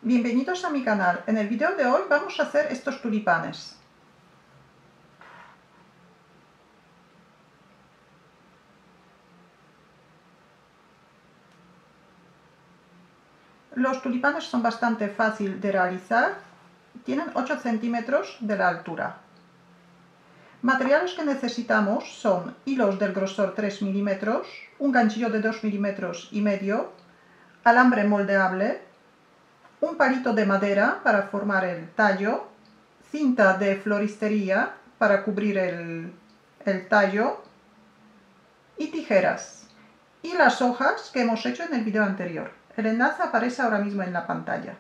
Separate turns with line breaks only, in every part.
Bienvenidos a mi canal. En el video de hoy vamos a hacer estos tulipanes. Los tulipanes son bastante fácil de realizar. Tienen 8 centímetros de la altura. Materiales que necesitamos son hilos del grosor 3 milímetros, un ganchillo de 2 milímetros y medio, alambre moldeable, un palito de madera para formar el tallo, cinta de floristería para cubrir el tallo y tijeras. Y las hojas que hemos hecho en el video anterior. El enlace aparece ahora mismo en la pantalla.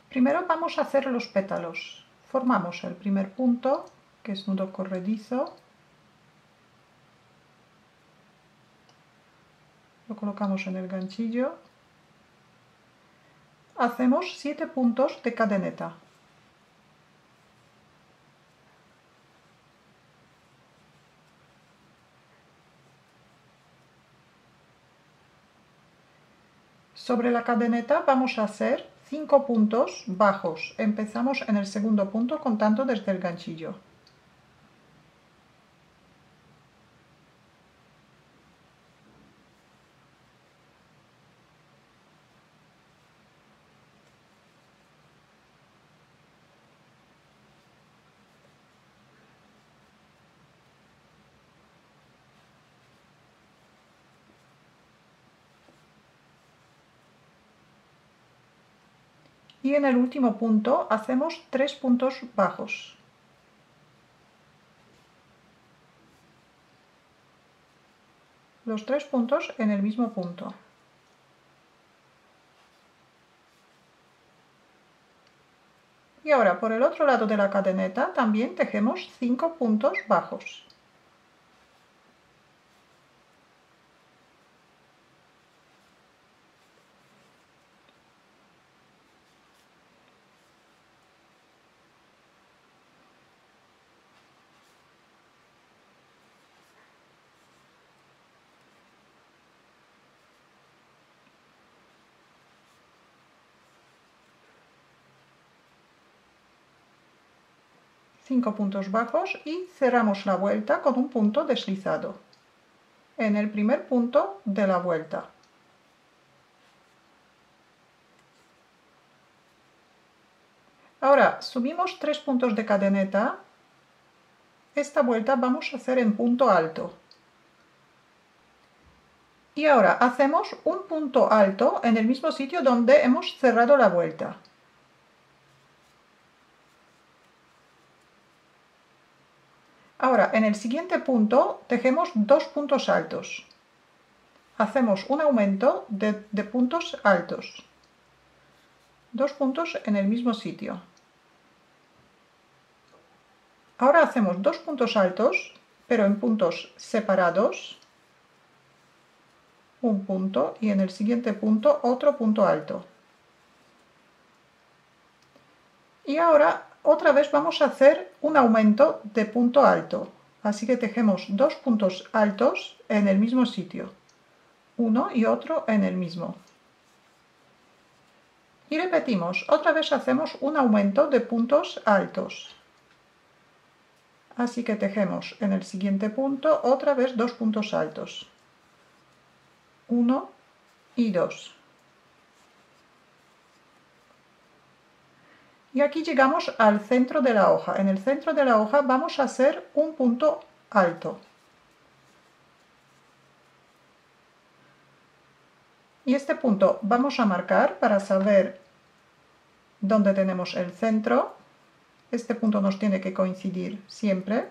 Primero vamos a hacer los pétalos. Formamos el primer punto, que es nudo corredizo. Lo colocamos en el ganchillo. Hacemos 7 puntos de cadeneta. Sobre la cadeneta vamos a hacer 5 puntos bajos. Empezamos en el segundo punto contando desde el ganchillo. Y en el último punto hacemos 3 puntos bajos. Los 3 puntos en el mismo punto. Y ahora por el otro lado de la cadeneta también tejemos 5 puntos bajos. Cinco puntos bajos y cerramos la vuelta con un punto deslizado en el primer punto de la vuelta. Ahora subimos 3 puntos de cadeneta. Esta vuelta vamos a hacer en punto alto. Y ahora hacemos un punto alto en el mismo sitio donde hemos cerrado la vuelta. Ahora, en el siguiente punto, tejemos 2 puntos altos. Hacemos un aumento de puntos altos. 2 puntos en el mismo sitio. Ahora hacemos 2 puntos altos, pero en puntos separados. Un punto y en el siguiente punto otro punto alto. Y ahora otra vez vamos a hacer un aumento de punto alto, así que tejemos 2 puntos altos en el mismo sitio, uno y otro en el mismo. Y repetimos, otra vez hacemos un aumento de puntos altos. Así que tejemos en el siguiente punto otra vez 2 puntos altos, 1 y 2. Y aquí llegamos al centro de la hoja. En el centro de la hoja vamos a hacer un punto alto. Y este punto vamos a marcar para saber dónde tenemos el centro. Este punto nos tiene que coincidir siempre.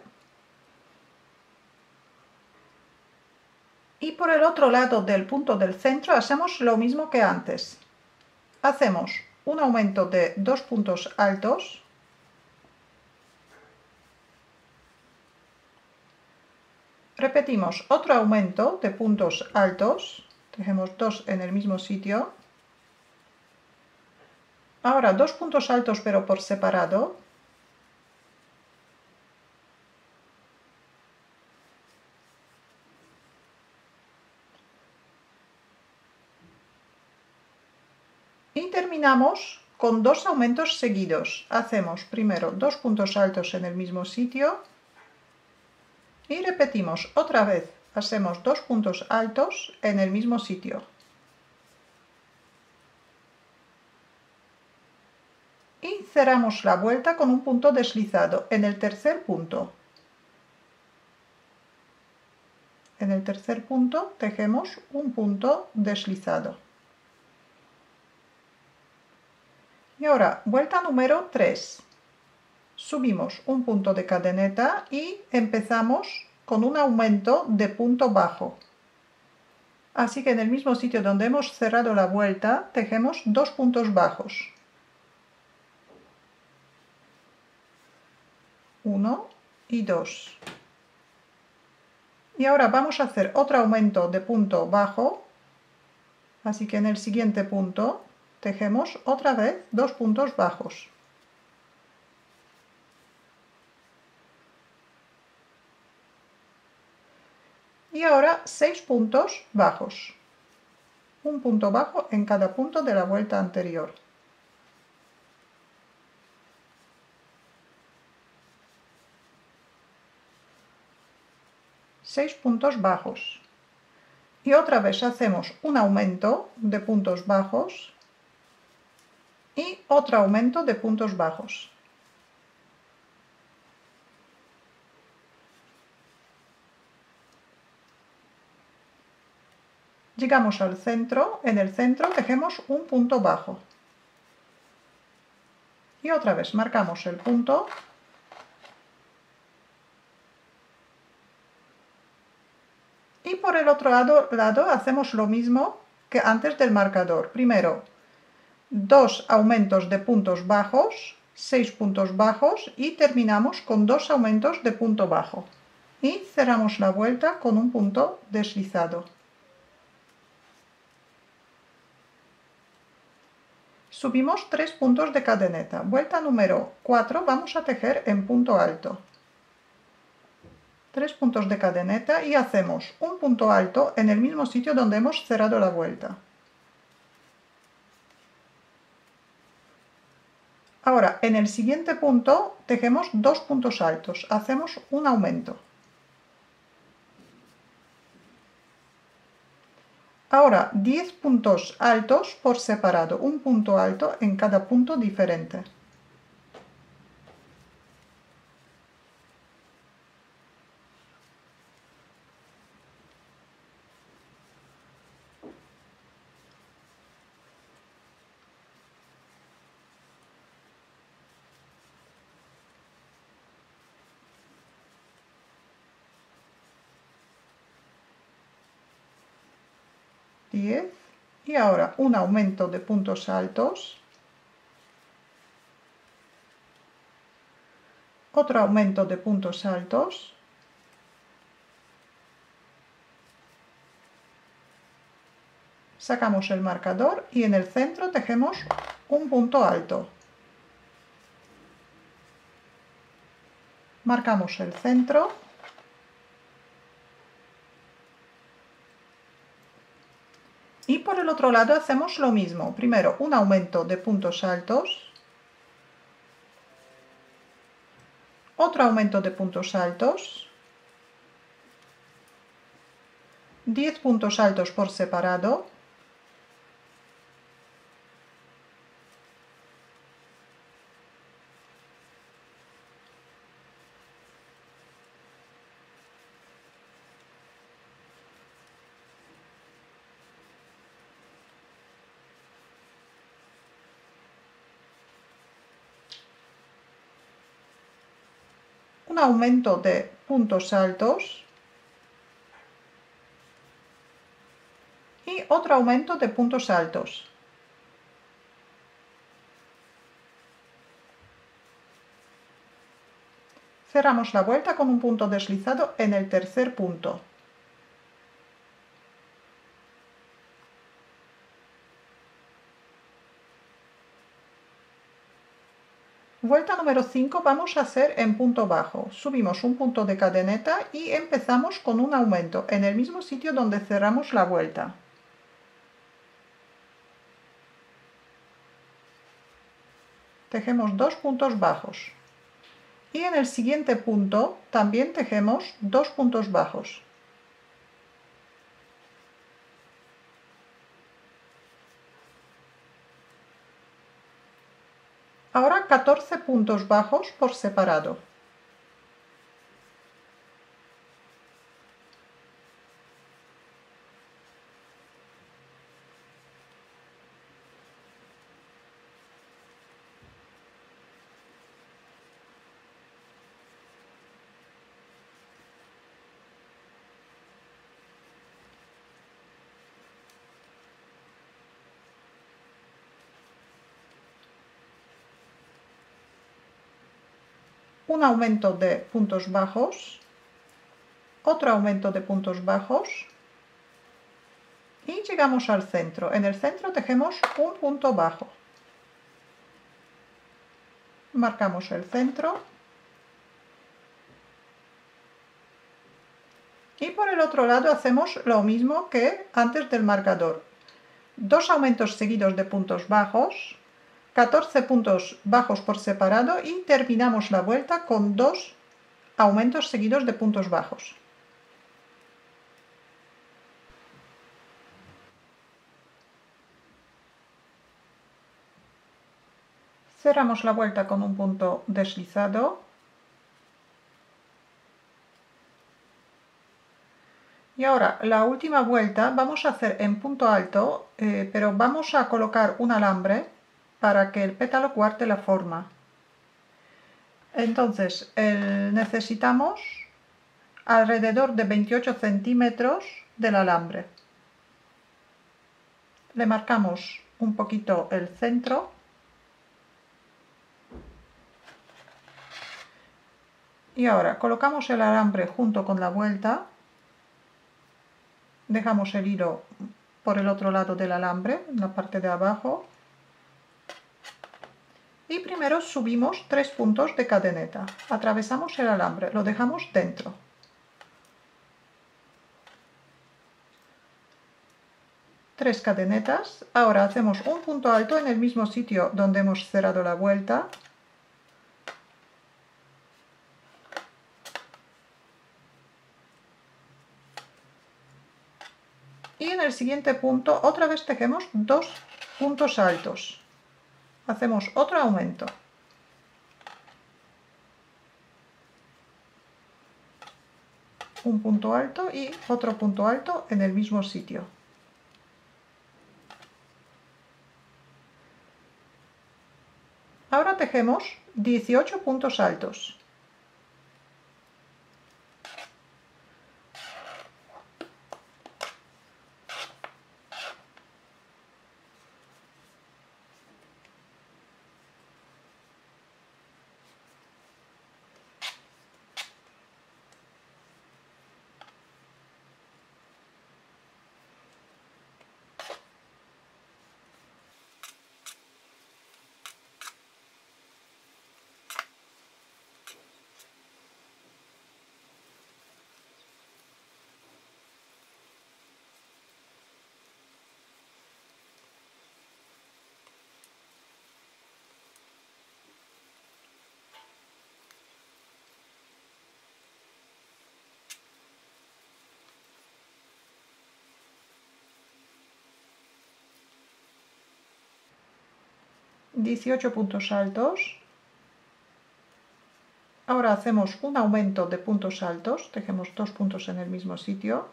Y por el otro lado del punto del centro hacemos lo mismo que antes. Hacemos un aumento de 2 puntos altos. Repetimos otro aumento de puntos altos. Tejemos 2 en el mismo sitio. Ahora dos puntos altos pero por separado. Y terminamos con dos aumentos seguidos. Hacemos primero dos puntos altos en el mismo sitio y repetimos otra vez. Hacemos dos puntos altos en el mismo sitio. Y cerramos la vuelta con un punto deslizado en el tercer punto. En el tercer punto tejemos un punto deslizado. Y ahora, vuelta número 3. Subimos un punto de cadeneta y empezamos con un aumento de punto bajo. Así que en el mismo sitio donde hemos cerrado la vuelta, tejemos dos puntos bajos. 1 y 2. Y ahora vamos a hacer otro aumento de punto bajo. Así que en el siguiente punto tejemos otra vez dos puntos bajos. Y ahora 6 puntos bajos. Un punto bajo en cada punto de la vuelta anterior. Seis puntos bajos. Y otra vez hacemos un aumento de puntos bajos y otro aumento de puntos bajos. Llegamos al centro, en el centro tejemos un punto bajo. Y otra vez marcamos el punto. Y por el otro lado hacemos lo mismo que antes del marcador. Primero, dos aumentos de puntos bajos, 6 puntos bajos y terminamos con dos aumentos de punto bajo. Y cerramos la vuelta con un punto deslizado. Subimos 3 puntos de cadeneta. Vuelta número 4 vamos a tejer en punto alto. 3 puntos de cadeneta y hacemos un punto alto en el mismo sitio donde hemos cerrado la vuelta. Ahora, en el siguiente punto tejemos dos puntos altos. Hacemos un aumento. Ahora 10 puntos altos por separado, un punto alto en cada punto diferente. Y ahora un aumento de puntos altos, otro aumento de puntos altos, sacamos el marcador y en el centro tejemos un punto alto. Marcamos el centro y por el otro lado hacemos lo mismo. Primero un aumento de puntos altos, otro aumento de puntos altos, 10 puntos altos por separado, un aumento de puntos altos y otro aumento de puntos altos. Cerramos la vuelta con un punto deslizado en el tercer punto. Vuelta número 5 vamos a hacer en punto bajo. Subimos un punto de cadeneta y empezamos con un aumento en el mismo sitio donde cerramos la vuelta. Tejemos 2 puntos bajos. Y en el siguiente punto también tejemos 2 puntos bajos. Ahora 14 puntos bajos por separado. Un aumento de puntos bajos, otro aumento de puntos bajos y llegamos al centro. En el centro tejemos un punto bajo. Marcamos el centro y por el otro lado hacemos lo mismo que antes del marcador. 2 aumentos seguidos de puntos bajos, 14 puntos bajos por separado y terminamos la vuelta con 2 aumentos seguidos de puntos bajos. Cerramos la vuelta con un punto deslizado. Y ahora la última vuelta vamos a hacer en punto alto, pero vamos a colocar un alambre para que el pétalo cuarte la forma. Entonces necesitamos alrededor de 28 centímetros del alambre. Le marcamos un poquito el centro. Y ahora colocamos el alambre junto con la vuelta. Dejamos el hilo por el otro lado del alambre, en la parte de abajo. Y primero subimos 3 puntos de cadeneta. Atravesamos el alambre, lo dejamos dentro. Tres cadenetas. Ahora hacemos un punto alto en el mismo sitio donde hemos cerrado la vuelta. Y en el siguiente punto otra vez tejemos 2 puntos altos. Hacemos otro aumento. Un punto alto y otro punto alto en el mismo sitio. Ahora tejemos 18 puntos altos. $18 puntos altos. Ahora hacemos un aumento de puntos altos, tejemos 2 puntos en el mismo sitio.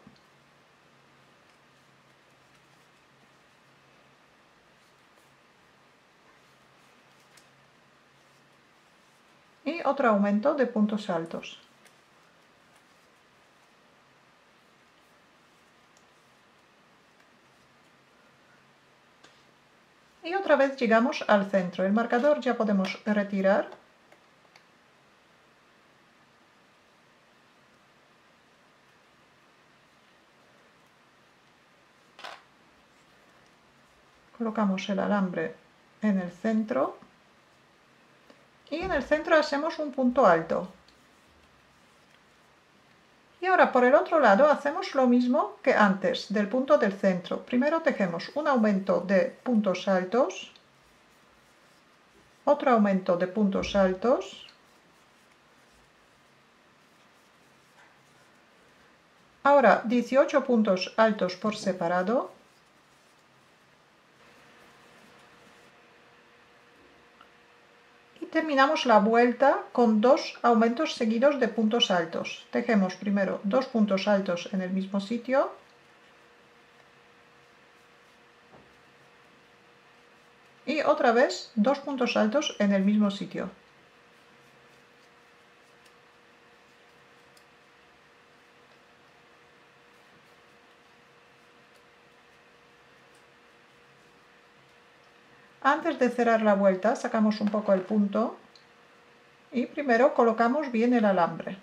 Y otro aumento de puntos altos. Y otra vez llegamos al centro. El marcador ya podemos retirar. Colocamos el alambre en el centro y en el centro hacemos un punto alto. Y ahora por el otro lado hacemos lo mismo que antes del punto del centro. Primero tejemos un aumento de puntos altos, otro aumento de puntos altos, ahora 18 puntos altos por separado, y terminamos la vuelta con dos aumentos seguidos de puntos altos. Tejemos primero dos puntos altos en el mismo sitio, y otra vez dos puntos altos en el mismo sitio. Antes de cerrar la vuelta sacamos un poco el punto y primero colocamos bien el alambre.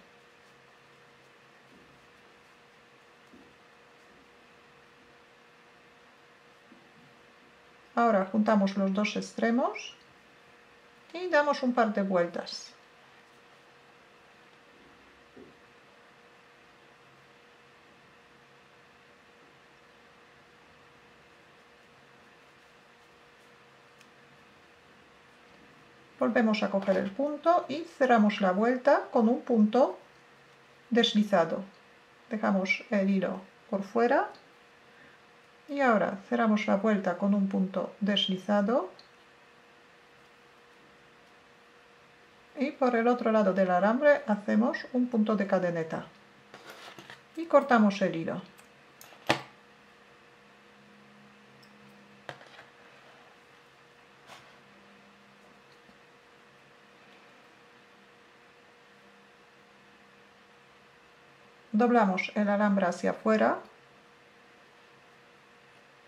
Ahora juntamos los dos extremos y damos un par de vueltas. Volvemos a coger el punto y cerramos la vuelta con un punto deslizado. Dejamos el hilo por fuera y ahora cerramos la vuelta con un punto deslizado y por el otro lado del alambre hacemos un punto de cadeneta y cortamos el hilo. Doblamos el alambre hacia afuera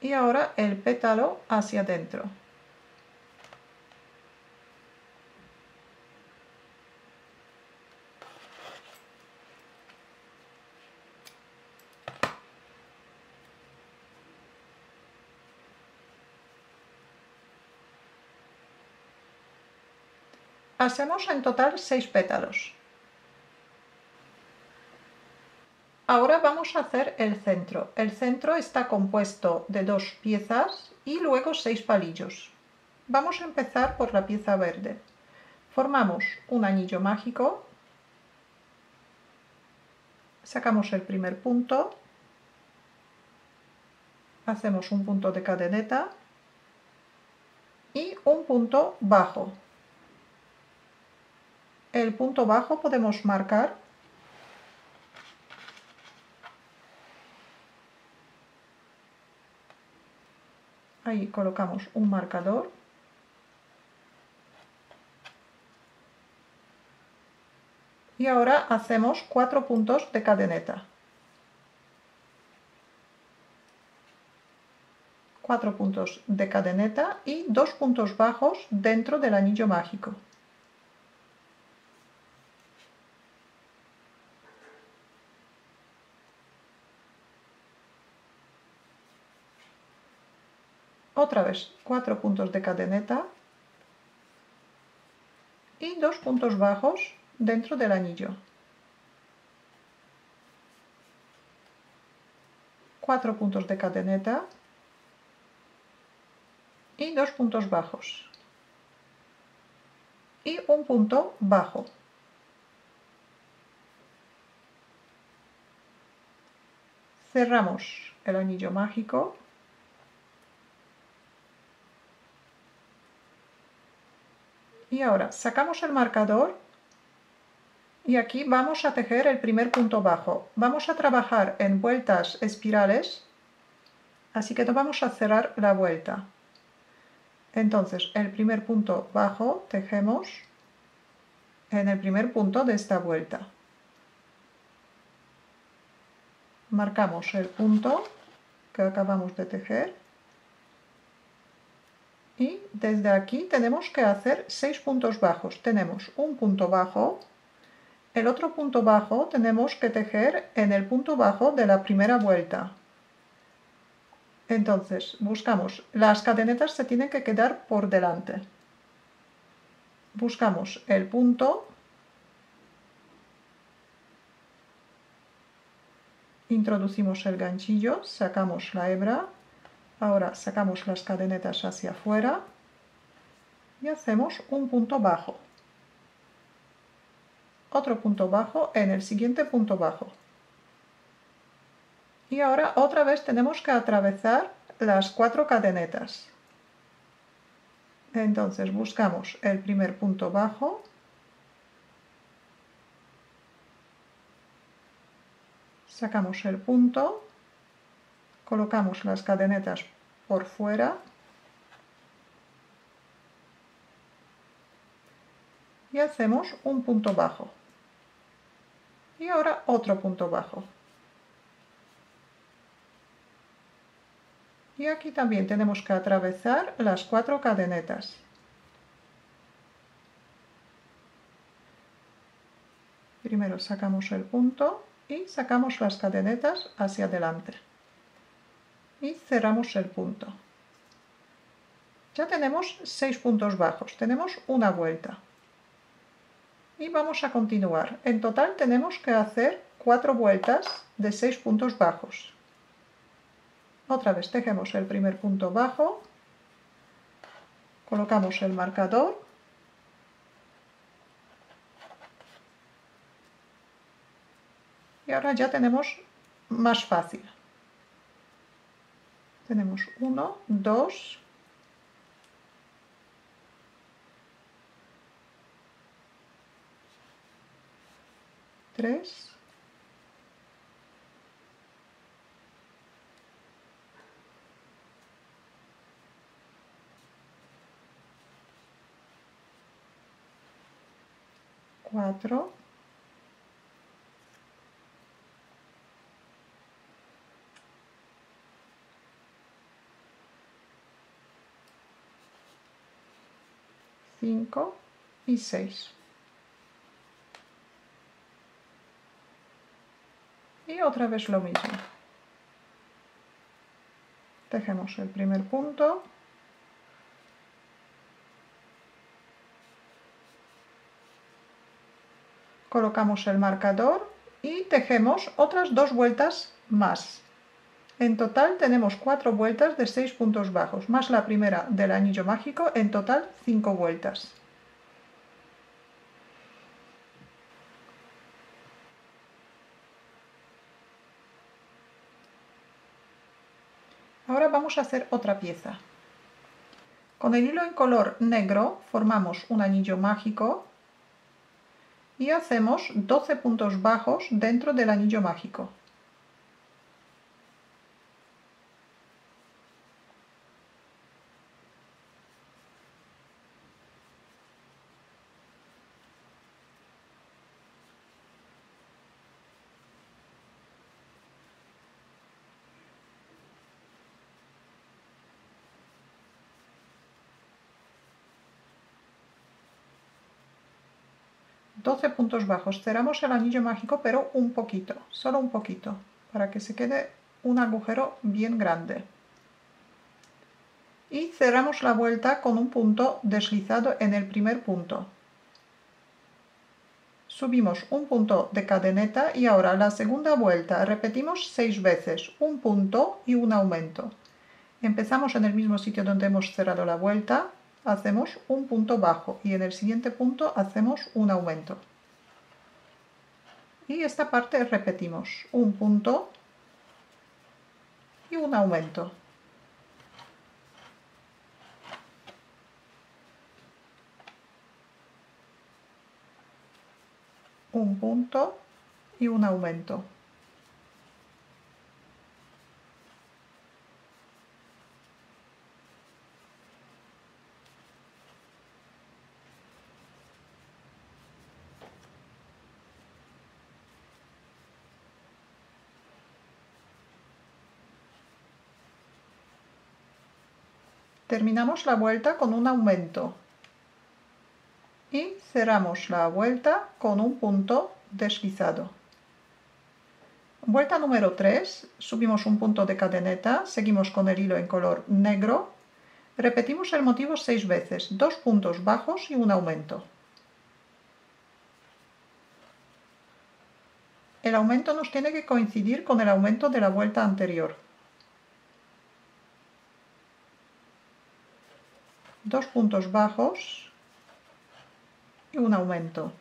y ahora el pétalo hacia adentro. Hacemos en total 6 pétalos. Ahora vamos a hacer el centro. El centro está compuesto de 2 piezas y luego 6 palillos. Vamos a empezar por la pieza verde. Formamos un anillo mágico, sacamos el primer punto, hacemos un punto de cadeneta y un punto bajo. El punto bajo podemos marcar ahí, colocamos un marcador y ahora hacemos 4 puntos de cadeneta. 4 puntos de cadeneta y 2 puntos bajos dentro del anillo mágico. Otra vez 4 puntos de cadeneta y 2 puntos bajos dentro del anillo. 4 puntos de cadeneta y 2 puntos bajos y un punto bajo. Cerramos el anillo mágico y ahora sacamos el marcador y aquí vamos a tejer el primer punto bajo. Vamos a trabajar en vueltas espirales, así que no vamos a cerrar la vuelta. Entonces el primer punto bajo tejemos en el primer punto de esta vuelta. Marcamos el punto que acabamos de tejer y desde aquí tenemos que hacer 6 puntos bajos. Tenemos un punto bajo, el otro punto bajo tenemos que tejer en el punto bajo de la primera vuelta. Entonces buscamos, las cadenetas se tienen que quedar por delante. buscamos el punto, introducimos el ganchillo, sacamos la hebra, ahora sacamos las cadenetas hacia afuera y hacemos un punto bajo. Otro punto bajo en el siguiente punto bajo. Y ahora otra vez tenemos que atravesar las 4 cadenetas. Entonces buscamos el primer punto bajo, sacamos el punto, colocamos las cadenetas por fuera y hacemos un punto bajo. Y ahora otro punto bajo. Y aquí también tenemos que atravesar las 4 cadenetas. Primero sacamos el punto y sacamos las cadenetas hacia adelante. Y cerramos el punto. Ya tenemos 6 puntos bajos, tenemos una vuelta. Y vamos a continuar. En total tenemos que hacer 4 vueltas de 6 puntos bajos. Otra vez tejemos el primer punto bajo, colocamos el marcador y ahora ya tenemos más fácil. Tenemos 1, 2, 3, 4, 5 y 6. Y otra vez lo mismo. Tejemos el primer punto. Colocamos el marcador y tejemos otras 2 vueltas más. En total tenemos 4 vueltas de 6 puntos bajos, más la primera del anillo mágico, en total 5 vueltas. Ahora vamos a hacer otra pieza. Con el hilo en color negro formamos un anillo mágico y hacemos 12 puntos bajos dentro del anillo mágico. $12 puntos bajos. Cerramos el anillo mágico, pero un poquito, solo un poquito, para que se quede un agujero bien grande. Y cerramos la vuelta con un punto deslizado en el primer punto. Subimos un punto de cadeneta y ahora la segunda vuelta repetimos 6 veces, un punto y un aumento. Empezamos en el mismo sitio donde hemos cerrado la vuelta, hacemos un punto bajo y en el siguiente punto hacemos un aumento. Y esta parte repetimos un punto y un aumento. Un punto y un aumento. Terminamos la vuelta con un aumento y cerramos la vuelta con un punto deslizado. Vuelta número 3, subimos un punto de cadeneta, seguimos con el hilo en color negro, Repetimos el motivo 6 veces, 2 puntos bajos y un aumento. El aumento nos tiene que coincidir con el aumento de la vuelta anterior. 2 puntos bajos y un aumento.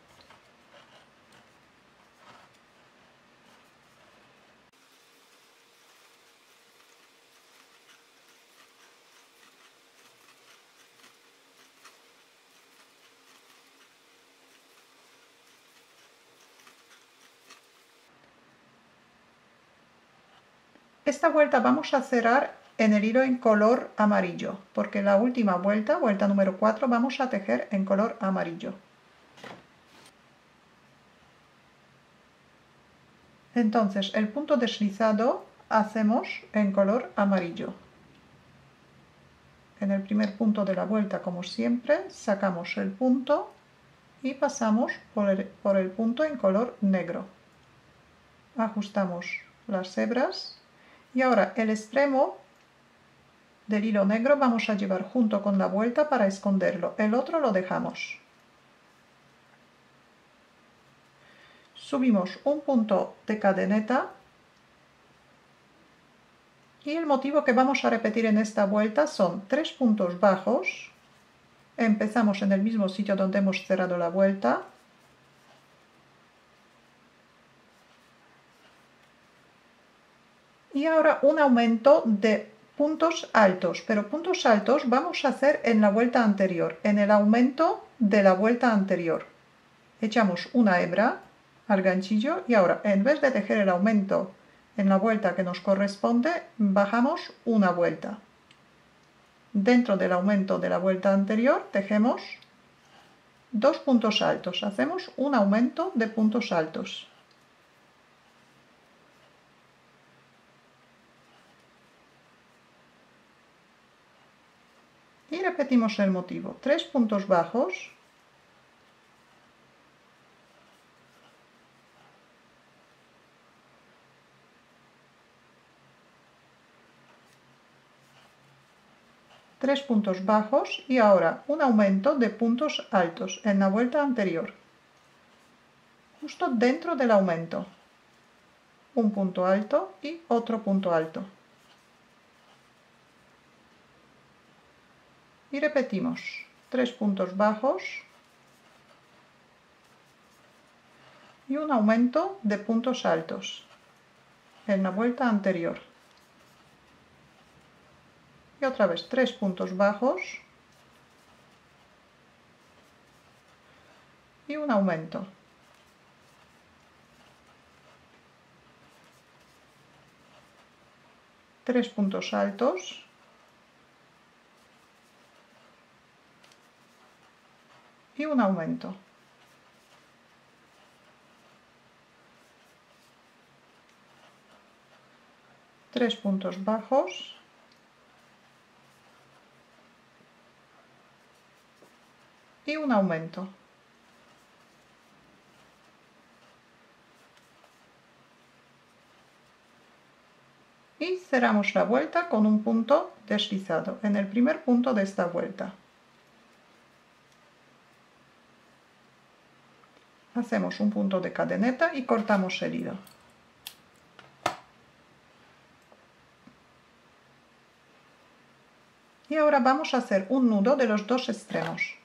Esta vuelta vamos a cerrar en el hilo en color amarillo, porque la última vuelta, vuelta número 4, vamos a tejer en color amarillo. Entonces, el punto deslizado hacemos en color amarillo. En el primer punto de la vuelta, como siempre, sacamos el punto y pasamos por el punto en color negro. Ajustamos las hebras y ahora el extremo del hilo negro vamos a llevar junto con la vuelta para esconderlo. El otro lo dejamos. Subimos un punto de cadeneta y el motivo que vamos a repetir en esta vuelta son 3 puntos bajos. Empezamos en el mismo sitio donde hemos cerrado la vuelta. Y ahora un aumento de puntos altos, pero puntos altos vamos a hacer en la vuelta anterior, en el aumento de la vuelta anterior. Echamos una hebra al ganchillo y ahora en vez de tejer el aumento en la vuelta que nos corresponde, bajamos una vuelta. Dentro del aumento de la vuelta anterior tejemos 2 puntos altos, hacemos un aumento de puntos altos. Y repetimos el motivo, 3 puntos bajos, tres puntos bajos y ahora un aumento de puntos altos en la vuelta anterior, justo dentro del aumento, un punto alto y otro punto alto. Y repetimos 3 puntos bajos y un aumento de puntos altos en la vuelta anterior. Y otra vez 3 puntos bajos y un aumento. Tres puntos altos y un aumento. Tres puntos bajos y un aumento. Y cerramos la vuelta con un punto deslizado en el primer punto de esta vuelta. Hacemos un punto de cadeneta y cortamos el hilo. Y ahora vamos a hacer un nudo de los dos extremos.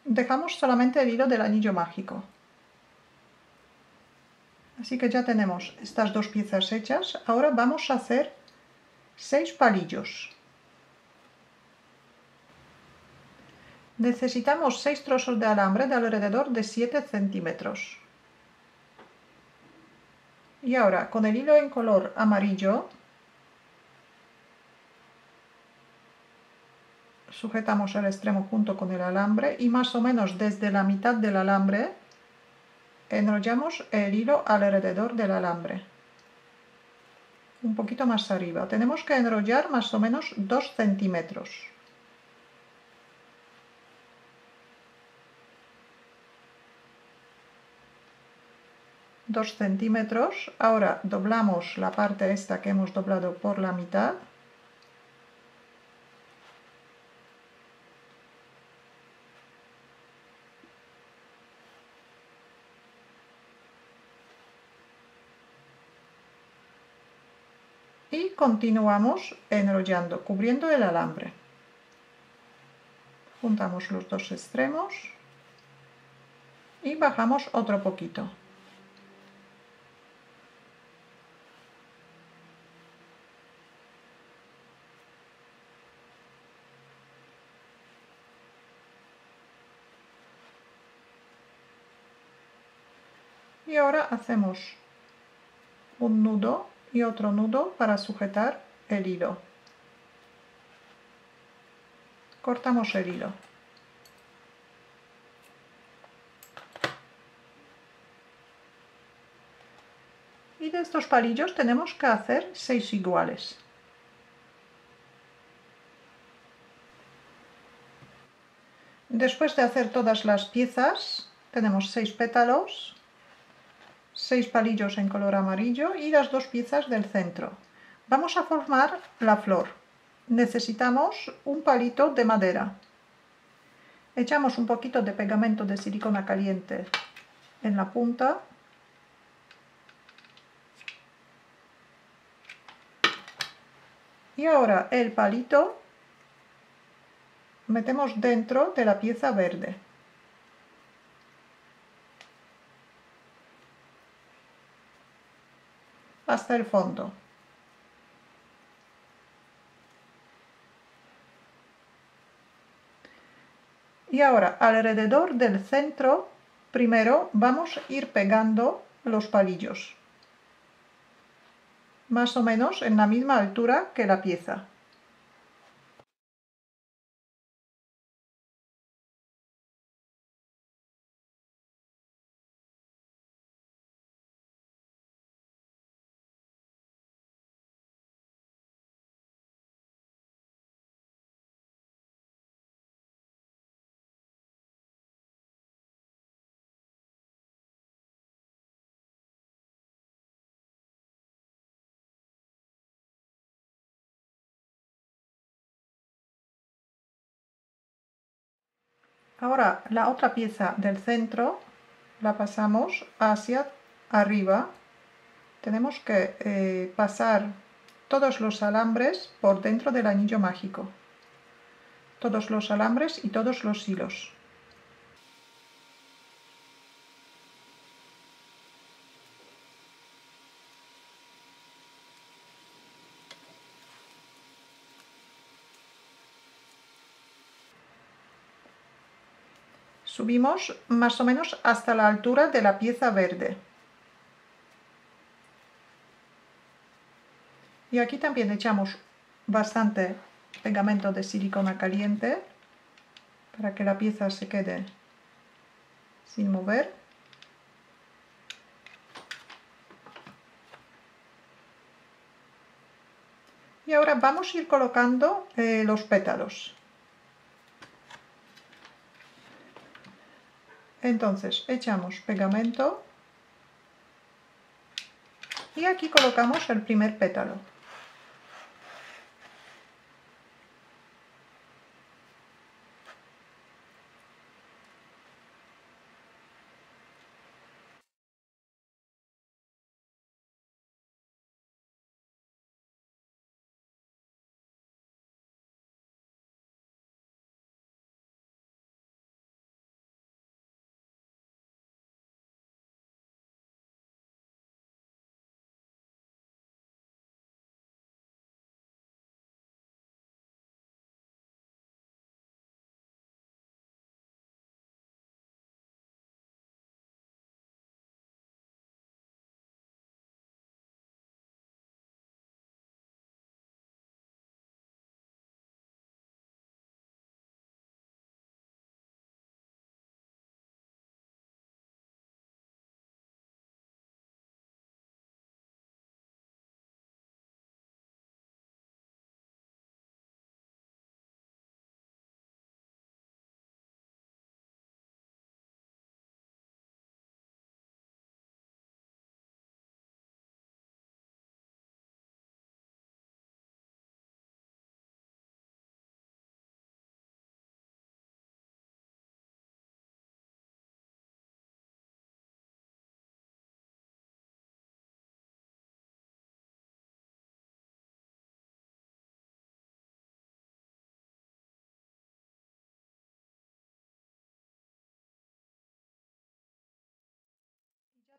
Dejamos solamente el hilo del anillo mágico. Así que ya tenemos estas dos piezas hechas. Ahora vamos a hacer 6 palillos. Necesitamos 6 trozos de alambre de alrededor de 7 centímetros. Y ahora con el hilo en color amarillo sujetamos el extremo junto con el alambre y más o menos desde la mitad del alambre enrollamos el hilo alrededor del alambre. Un poquito más arriba. Tenemos que enrollar más o menos 2 centímetros. 2 centímetros. Ahora doblamos la parte esta que hemos doblado por la mitad. Y continuamos enrollando, cubriendo el alambre. Juntamos los dos extremos y bajamos otro poquito. Y ahora hacemos un nudo y otro nudo para sujetar el hilo. Cortamos el hilo. Y de estos palillos tenemos que hacer 6 iguales. Después de hacer todas las piezas, tenemos 6 pétalos, 6 palillos en color amarillo y las 2 piezas del centro. Vamos a formar la flor. Necesitamos un palito de madera. Echamos un poquito de pegamento de silicona caliente en la punta. Y ahora el palito metemos dentro de la pieza verde. Hasta el fondo. Y ahora alrededor del centro, primero vamos a ir pegando los palillos, más o menos en la misma altura que la pieza. Ahora la otra pieza del centro la pasamos hacia arriba. Tenemos que pasar todos los alambres por dentro del anillo mágico. Todos los alambres y todos los hilos. Subimos más o menos hasta la altura de la pieza verde. Y aquí también echamos bastante pegamento de silicona caliente para que la pieza se quede sin mover. Y ahora vamos a ir colocando los pétalos. Entonces echamos pegamento y aquí colocamos el primer pétalo.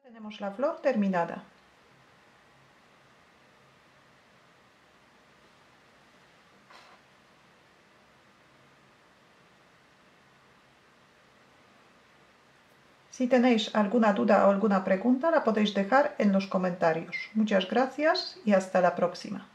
Tenemos la flor terminada. Si tenéis alguna duda o alguna pregunta, la podéis dejar en los comentarios. Muchas gracias y hasta la próxima.